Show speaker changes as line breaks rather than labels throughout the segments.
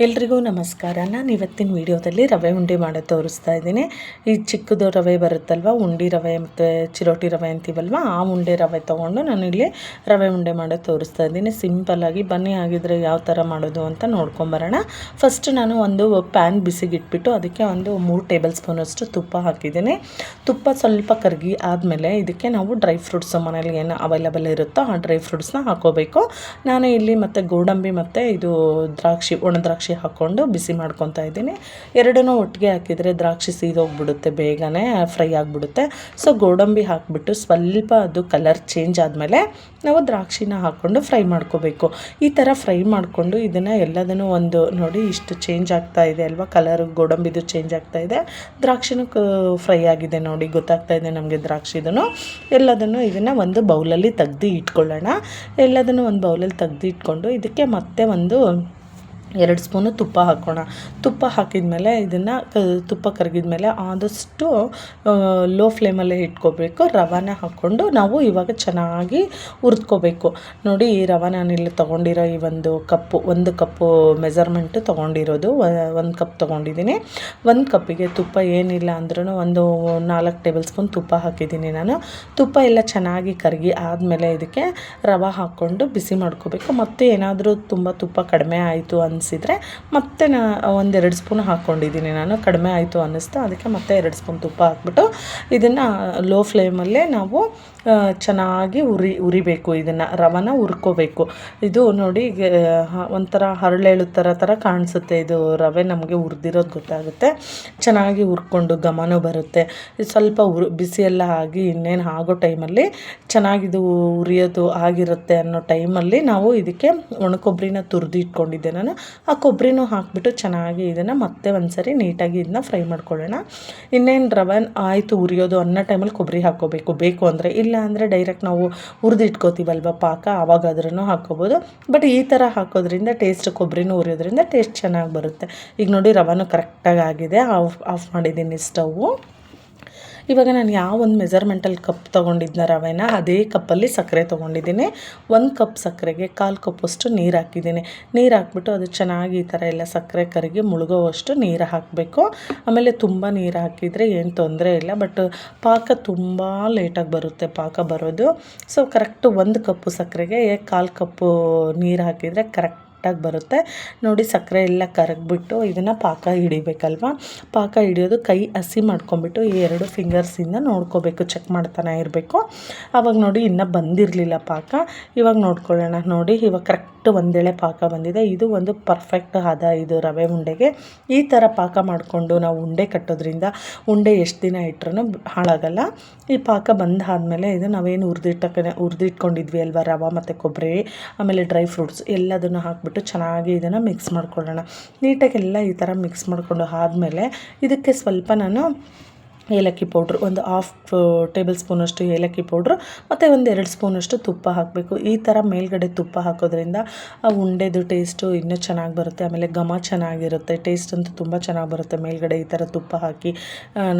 ಎಲ್ರಿಗೂ ನಮಸ್ಕಾರ. ನಾನು ಇವತ್ತಿನ ವಿಡಿಯೋದಲ್ಲಿ ರವೆ ಉಂಡೆ ಮಾಡೋದು ತೋರಿಸ್ತಾ ಇದ್ದೀನಿ. ಈ ಚಿಕ್ಕದು ರವೆ ಬರುತ್ತಲ್ವ, ಉಂಡೆ ರವೆ ಮತ್ತು ಚಿರೋಟಿ ರವೆ ಅಂತೀವಲ್ವ, ಆ ಉಂಡೆ ರವೆ ತೊಗೊಂಡು ನಾನು ಇಲ್ಲಿ ರವೆ ಉಂಡೆ ಮಾಡೋದು ತೋರಿಸ್ತಾ ಇದ್ದೀನಿ. ಸಿಂಪಲ್ಲಾಗಿ ಬನ್ನಿ ಆಗಿದ್ರೆ ಯಾವ ಥರ ಮಾಡೋದು ಅಂತ ನೋಡ್ಕೊಂಬರೋಣ. ಫಸ್ಟ್ ನಾನು ಒಂದು ಪ್ಯಾನ್ ಬಿಸಿಗಿಟ್ಬಿಟ್ಟು ಅದಕ್ಕೆ ಒಂದು 3 ಟೇಬಲ್ ಸ್ಪೂನಷ್ಟು ತುಪ್ಪ ಹಾಕಿದ್ದೀನಿ. ತುಪ್ಪ ಸ್ವಲ್ಪ ಕರಗಿ ಆದಮೇಲೆ ಇದಕ್ಕೆ ನಾವು ಡ್ರೈ ಫ್ರೂಟ್ಸ್ ಮನೇಲಿ ಏನು ಅವೈಲಬಲ್ ಇರುತ್ತೋ ಆ ಡ್ರೈ ಫ್ರೂಟ್ಸ್ನ ಹಾಕೋಬೇಕು. ನಾನು ಇಲ್ಲಿ ಮತ್ತು ಗೋಡಂಬಿ ಮತ್ತು ಇದು ಒಣ ದ್ರಾಕ್ಷಿ ಹಾಕ್ಕೊಂಡು ಬಿಸಿ ಮಾಡ್ಕೊತಾ ಇದ್ದೀನಿ. ಎರಡನ್ನೂ ಒಟ್ಟಿಗೆ ಹಾಕಿದರೆ ದ್ರಾಕ್ಷಿ ಸೀದೋಗ್ಬಿಡುತ್ತೆ, ಬೇಗನೆ ಫ್ರೈ ಆಗಿಬಿಡುತ್ತೆ. ಸೊ ಗೋಡಂಬಿ ಹಾಕಿಬಿಟ್ಟು ಸ್ವಲ್ಪ ಅದು ಕಲರ್ ಚೇಂಜ್ ಆದಮೇಲೆ ನಾವು ದ್ರಾಕ್ಷಿನ ಹಾಕ್ಕೊಂಡು ಫ್ರೈ ಮಾಡ್ಕೋಬೇಕು. ಈ ಥರ ಫ್ರೈ ಮಾಡಿಕೊಂಡು ಇದನ್ನು ಎಲ್ಲದನ್ನು ಒಂದು ನೋಡಿ ಇಷ್ಟು ಚೇಂಜ್ ಆಗ್ತಾ ಇದೆ ಅಲ್ವಾ, ಕಲರ್ ಗೋಡಂಬಿದು ಚೇಂಜ್ ಆಗ್ತಾ ಇದೆ, ದ್ರಾಕ್ಷಿನೂ ಫ್ರೈ ಆಗಿದೆ ನೋಡಿ, ಗೊತ್ತಾಗ್ತಾ ಇದೆ ನಮಗೆ ದ್ರಾಕ್ಷಿದೂ. ಎಲ್ಲದನ್ನು ಇದನ್ನು ಒಂದು ಬೌಲಲ್ಲಿ ತೆಗ್ದು ಇಟ್ಕೊಳ್ಳೋಣ. ಎಲ್ಲದನ್ನು ಒಂದು ಬೌಲಲ್ಲಿ ತೆಗ್ದು ಇಟ್ಕೊಂಡು ಇದಕ್ಕೆ ಮತ್ತೆ ಒಂದು 2 ಸ್ಪೂನು ತುಪ್ಪ ಹಾಕೋಣ. ತುಪ್ಪ ಹಾಕಿದ ಇದನ್ನು ತುಪ್ಪ ಕರಗಿದ್ಮೇಲೆ ಆದಷ್ಟು ಲೋ ಫ್ಲೇಮಲ್ಲೇ ಇಟ್ಕೋಬೇಕು. ರವಾನ ಹಾಕ್ಕೊಂಡು ನಾವು ಇವಾಗ ಚೆನ್ನಾಗಿ ಹುರಿದ್ಕೋಬೇಕು. ನೋಡಿ ಈ ರವೆ ನಾನಿಲ್ಲಿ ತೊಗೊಂಡಿರೋ ಈ ಒಂದು ಕಪ್ಪು ಮೆಜರ್ಮೆಂಟು ತೊಗೊಂಡಿರೋದು, 1 ಕಪ್ ತೊಗೊಂಡಿದ್ದೀನಿ. 1 ಕಪ್ಪಿಗೆ ತುಪ್ಪ ಏನಿಲ್ಲ ಅಂದ್ರೂ ಒಂದು 4 ಟೇಬಲ್ ಸ್ಪೂನ್ ತುಪ್ಪ ಹಾಕಿದ್ದೀನಿ ನಾನು. ತುಪ್ಪ ಎಲ್ಲ ಚೆನ್ನಾಗಿ ಕರಗಿ ಆದಮೇಲೆ ಇದಕ್ಕೆ ರವೆ ಹಾಕ್ಕೊಂಡು ಬಿಸಿ ಮಾಡ್ಕೋಬೇಕು. ಮತ್ತು ಏನಾದರೂ ತುಂಬ ತುಪ್ಪ ಕಡಿಮೆ ಆಯಿತು ಅನಿಸಿದರೆ ಮತ್ತೆ 1-2 ಸ್ಪೂನ್ ಹಾಕ್ಕೊಂಡಿದ್ದೀನಿ ನಾನು. ಕಡಿಮೆ ಆಯಿತು ಅನ್ನಿಸ್ತು, ಅದಕ್ಕೆ ಮತ್ತೆ 2 ಸ್ಪೂನ್ ತುಪ್ಪ ಹಾಕ್ಬಿಟ್ಟು ಇದನ್ನು ಲೋ ಫ್ಲೇಮಲ್ಲೇ ನಾವು ಚೆನ್ನಾಗಿ ಉರಿಬೇಕು. ಇದನ್ನು ರವನ ಹುರ್ಕೋಬೇಕು. ಇದು ನೋಡಿ ಒಂಥರ ಹರಳೇಳು ಥರ ಕಾಣಿಸುತ್ತೆ. ಇದು ರವೆ ನಮಗೆ ಹುರಿದಿರೋದು ಗೊತ್ತಾಗುತ್ತೆ. ಚೆನ್ನಾಗಿ ಹುರ್ಕೊಂಡು ಘಮನೂ ಬರುತ್ತೆ. ಸ್ವಲ್ಪ ಬಿಸಿಯೆಲ್ಲ ಆಗಿ ಇನ್ನೇನು ಆಗೋ ಟೈಮಲ್ಲಿ ಚೆನ್ನಾಗಿದು ಉರಿಯೋದು ಆಗಿರುತ್ತೆ ಅನ್ನೋ ಟೈಮಲ್ಲಿ ನಾವು ಇದಕ್ಕೆ ಒಣ ಕೊಬ್ಬರಿನ ತುರಿದು ಇಟ್ಕೊಂಡಿದ್ದೆ ನಾನು. ಆ ಕೊಬ್ಬರಿನೂ ಹಾಕಿಬಿಟ್ಟು ಚೆನ್ನಾಗಿ ಇದನ್ನು ಮತ್ತೆ ಒಂದ್ಸರಿ ನೀಟಾಗಿ ಇದನ್ನ ಫ್ರೈ ಮಾಡ್ಕೊಳ್ಳೋಣ. ಇನ್ನೇನು ರವೆ ಆಯಿತು ಉರಿಯೋದು ಅನ್ನೋ ಟೈಮಲ್ಲಿ ಕೊಬ್ಬರಿ ಹಾಕ್ಕೋಬೇಕು, ಬೇಕು ಅಂದರೆ. ಇಲ್ಲ ಅಂದರೆ ಡೈರೆಕ್ಟ್ ನಾವು ಹುರಿದು ಇಟ್ಕೋತೀವಲ್ವ ಪಾಕ, ಆವಾಗಾದ್ರೂ ಹಾಕ್ಕೋಬೋದು. ಬಟ್ ಈ ಥರ ಹಾಕೋದ್ರಿಂದ ಟೇಸ್ಟ್, ಕೊಬ್ಬರಿನೂ ಉರಿಯೋದ್ರಿಂದ ಟೇಸ್ಟ್ ಚೆನ್ನಾಗಿ ಬರುತ್ತೆ. ಈಗ ನೋಡಿ ರವೆನೂ ಕರೆಕ್ಟಾಗಿ ಆಗಿದೆ. ಆಫ್ ಮಾಡಿದ್ದೀನಿ ಸ್ಟವ್ವು. ಇವಾಗ ನಾನು ಯಾವ ಒಂದು ಮೆಜರ್ಮೆಂಟಲ್ಲಿ ಕಪ್ ತೊಗೊಂಡಿದ್ನ ರವೆನ, ಅದೇ ಕಪ್ಪಲ್ಲಿ ಸಕ್ಕರೆ ತೊಗೊಂಡಿದ್ದೀನಿ. 1 ಕಪ್ ಸಕ್ಕರೆಗೆ 1/4 ಕಪ್ಪಷ್ಟು ನೀರು ಹಾಕಿದ್ದೀನಿ. ನೀರು ಹಾಕ್ಬಿಟ್ಟು ಅದು ಚೆನ್ನಾಗಿ ಈ ಥರ ಎಲ್ಲ ಸಕ್ಕರೆ ಕರಗಿ ಮುಳುಗೋವಷ್ಟು ನೀರು ಹಾಕಬೇಕು. ಆಮೇಲೆ ತುಂಬ ನೀರು ಹಾಕಿದರೆ ಏನು ತೊಂದರೆ ಇಲ್ಲ, ಬಟ್ ಪಾಕ ತುಂಬ ಲೇಟಾಗಿ ಬರುತ್ತೆ ಪಾಕ ಬರೋದು. ಸೊ ಕರೆಕ್ಟು 1 ಕಪ್ಪು ಸಕ್ಕರೆಗೆ 1/4 ಕಪ್ಪು ನೀರು ಹಾಕಿದರೆ ಕರೆಕ್ಟಾಗಿ ಬರುತ್ತೆ. ನೋಡಿ ಸಕ್ಕರೆ ಎಲ್ಲ ಕರಗಿಬಿಟ್ಟು ಇದನ್ನು ಪಾಕ ಹಿಡಿಬೇಕಲ್ವ. ಪಾಕ ಹಿಡಿಯೋದು ಕೈ ಹಸಿ ಮಾಡ್ಕೊಂಬಿಟ್ಟು ಈ 2 ಫಿಂಗರ್ಸಿಂದ ನೋಡ್ಕೋಬೇಕು, ಚೆಕ್ ಮಾಡ್ತಾನೆ ಇರಬೇಕು. ಆವಾಗ ನೋಡಿ ಇನ್ನೂ ಬಂದಿರಲಿಲ್ಲ ಪಾಕ. ಇವಾಗ ನೋಡ್ಕೊಳ್ಳೋಣ. ನೋಡಿ ಇವಾಗ ಕರೆಕ್ಟ್ ಒಂದೇಳೆ ಪಾಕ ಬಂದಿದೆ. ಇದು ಒಂದು ಪರ್ಫೆಕ್ಟ್ ಹದ ಇದು ರವೆ ಉಂಡೆಗೆ. ಈ ಥರ ಪಾಕ ಮಾಡಿಕೊಂಡು ನಾವು ಉಂಡೆ ಕಟ್ಟೋದ್ರಿಂದ ಉಂಡೆ ಎಷ್ಟು ದಿನ ಇಟ್ಟರೂ ಹಾಳಾಗಲ್ಲ. ಈ ಪಾಕ ಬಂದಾದಮೇಲೆ ಇದು ನಾವೇನು ಹುರಿದಿಟ್ಕೊಂಡಿದ್ವಿ ಅಲ್ವ, ರವೆ ಮತ್ತು ಕೊಬ್ಬರಿ ಆಮೇಲೆ ಡ್ರೈ ಫ್ರೂಟ್ಸ್ ಎಲ್ಲದನ್ನು ಹಾಕ್ಬಿಟ್ಟು ಚೆನ್ನಾಗಿ ಇದನ್ನು ಮಿಕ್ಸ್ ಮಾಡ್ಕೊಳ್ಳೋಣ. ನೀಟಾಗಿ ಎಲ್ಲ ಈ ಥರ ಮಿಕ್ಸ್ ಮಾಡಿಕೊಂಡು ಆದಮೇಲೆ ಇದಕ್ಕೆ ಸ್ವಲ್ಪ ನಾನು ಏಲಕ್ಕಿ ಪೌಡ್ರು, ಒಂದು 1/2 ಟೇಬಲ್ ಸ್ಪೂನಷ್ಟು ಏಲಕ್ಕಿ ಪೌಡ್ರು ಮತ್ತು 1-2 ಸ್ಪೂನಷ್ಟು ತುಪ್ಪ ಹಾಕಬೇಕು. ಈ ಥರ ಮೇಲ್ಗಡೆ ತುಪ್ಪ ಹಾಕೋದ್ರಿಂದ ಆ ಉಂಡೆದು ಟೇಸ್ಟು ಇನ್ನೂ ಚೆನ್ನಾಗಿ ಬರುತ್ತೆ. ಆಮೇಲೆ ಘಮ ಚೆನ್ನಾಗಿರುತ್ತೆ, ಟೇಸ್ಟ್ ಅಂತೂ ತುಂಬ ಚೆನ್ನಾಗಿ ಬರುತ್ತೆ. ಮೇಲ್ಗಡೆ ಈ ಥರ ತುಪ್ಪ ಹಾಕಿ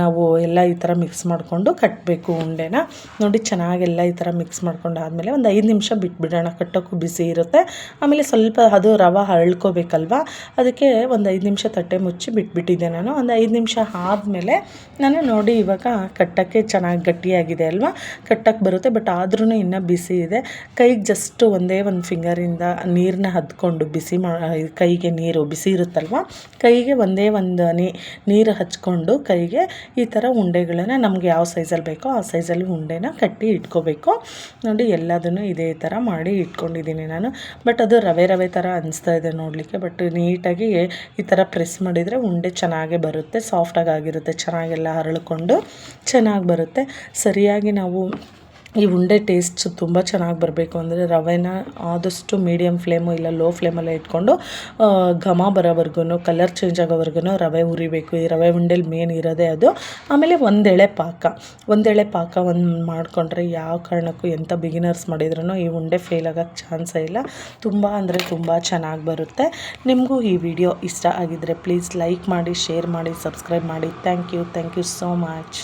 ನಾವು ಎಲ್ಲ ಈ ಥರ ಮಿಕ್ಸ್ ಮಾಡಿಕೊಂಡು ಕಟ್ಟಬೇಕು ಉಂಡೆನ. ನೋಡಿ ಚೆನ್ನಾಗೆಲ್ಲ ಈ ಥರ ಮಿಕ್ಸ್ ಮಾಡ್ಕೊಂಡು ಆದಮೇಲೆ ಒಂದು 5 ನಿಮಿಷ ಬಿಟ್ಬಿಡೋಣ. ಕಟ್ಟೋಕ್ಕೂ ಬಿಸಿ ಇರುತ್ತೆ. ಆಮೇಲೆ ಸ್ವಲ್ಪ ಅದು ರವೆ ಹರಳ್ಕೋಬೇಕಲ್ವ, ಅದಕ್ಕೆ ಒಂದು 5 ನಿಮಿಷ ತಟ್ಟೆ ಮುಚ್ಚಿ ಬಿಟ್ಬಿಟ್ಟಿದ್ದೆ ನಾನು. ಒಂದು 5 ನಿಮಿಷ ಆದಮೇಲೆ ನಾನು ನೋಡಿ ಇವಾಗ ಕಟ್ಟೋಕ್ಕೆ ಚೆನ್ನಾಗಿ ಗಟ್ಟಿಯಾಗಿದೆ ಅಲ್ವಾ, ಕಟ್ಟಕ್ಕೆ ಬರುತ್ತೆ. ಬಟ್ ಆದ್ರೂ ಇನ್ನೂ ಬಿಸಿ ಇದೆ. ಕೈಗೆ ಜಸ್ಟ್ ಒಂದೇ ಒಂದು ಫಿಂಗರಿಂದ ನೀರನ್ನ ಹದ್ಕೊಂಡು ಕೈಗೆ ನೀರು ಬಿಸಿ ಇರುತ್ತಲ್ವ, ಕೈಗೆ ಒಂದೇ ಒಂದು ನೀರು ಹಚ್ಕೊಂಡು ಕೈಗೆ ಈ ಥರ ಉಂಡೆಗಳನ್ನು ನಮಗೆ ಯಾವ ಸೈಜಲ್ಲಿ ಬೇಕೋ ಆ ಸೈಜಲ್ಲಿ ಉಂಡೆನ ಕಟ್ಟಿ ಇಟ್ಕೋಬೇಕು. ನೋಡಿ ಎಲ್ಲದನ್ನು ಇದೇ ಥರ ಮಾಡಿ ಇಟ್ಕೊಂಡಿದ್ದೀನಿ ನಾನು. ಬಟ್ ಅದು ರವೆ ಥರ ಅನಿಸ್ತಾ ಇದೆ ನೋಡಲಿಕ್ಕೆ. ಬಟ್ ನೀಟಾಗಿ ಈ ಥರ ಪ್ರೆಸ್ ಮಾಡಿದರೆ ಉಂಡೆ ಚೆನ್ನಾಗೇ ಬರುತ್ತೆ, ಸಾಫ್ಟಾಗಿ ಆಗಿರುತ್ತೆ, ಚೆನ್ನಾಗೆಲ್ಲ ಹರಳ್ಕೊಂಡು ಚೆನ್ನಾಗಿ ಬರುತ್ತೆ. ಸರಿಯಾಗಿ ನಾವು ಈ ಉಂಡೆ ಟೇಸ್ಟ್ ತುಂಬ ಚೆನ್ನಾಗಿ ಬರಬೇಕು ಅಂದರೆ ರವೆನ ಆದಷ್ಟು ಮೀಡಿಯಮ್ ಫ್ಲೇಮು ಇಲ್ಲ ಲೋ ಫ್ಲೇಮಲ್ಲೇ ಇಟ್ಕೊಂಡು ಘಮ ಬರೋವರೆಗೂ, ಕಲರ್ ಚೇಂಜ್ ಆಗೋವರೆಗೂ ರವೆ ಹುರಿಬೇಕು. ಈ ರವೆ ಉಂಡೆಲಿ ಮೇನ್ ಇರೋದೇ ಅದು. ಆಮೇಲೆ ಒಂದೆಳೆ ಪಾಕ ಮಾಡಿಕೊಂಡ್ರೆ ಯಾವ ಕಾರಣಕ್ಕೂ ಎಂಥ ಬಿಗಿನರ್ಸ್ ಮಾಡಿದ್ರೂ ಈ ಉಂಡೆ ಫೇಲ್ ಆಗೋಕ್ಕೆ ಚಾನ್ಸೇ ಇಲ್ಲ. ತುಂಬ ಅಂದರೆ ತುಂಬ ಚೆನ್ನಾಗಿ ಬರುತ್ತೆ. ನಿಮಗೂ ಈ ವಿಡಿಯೋ ಇಷ್ಟ ಆಗಿದ್ದರೆ ಪ್ಲೀಸ್ ಲೈಕ್ ಮಾಡಿ, ಶೇರ್ ಮಾಡಿ, ಸಬ್ಸ್ಕ್ರೈಬ್ ಮಾಡಿ. Thank you so much.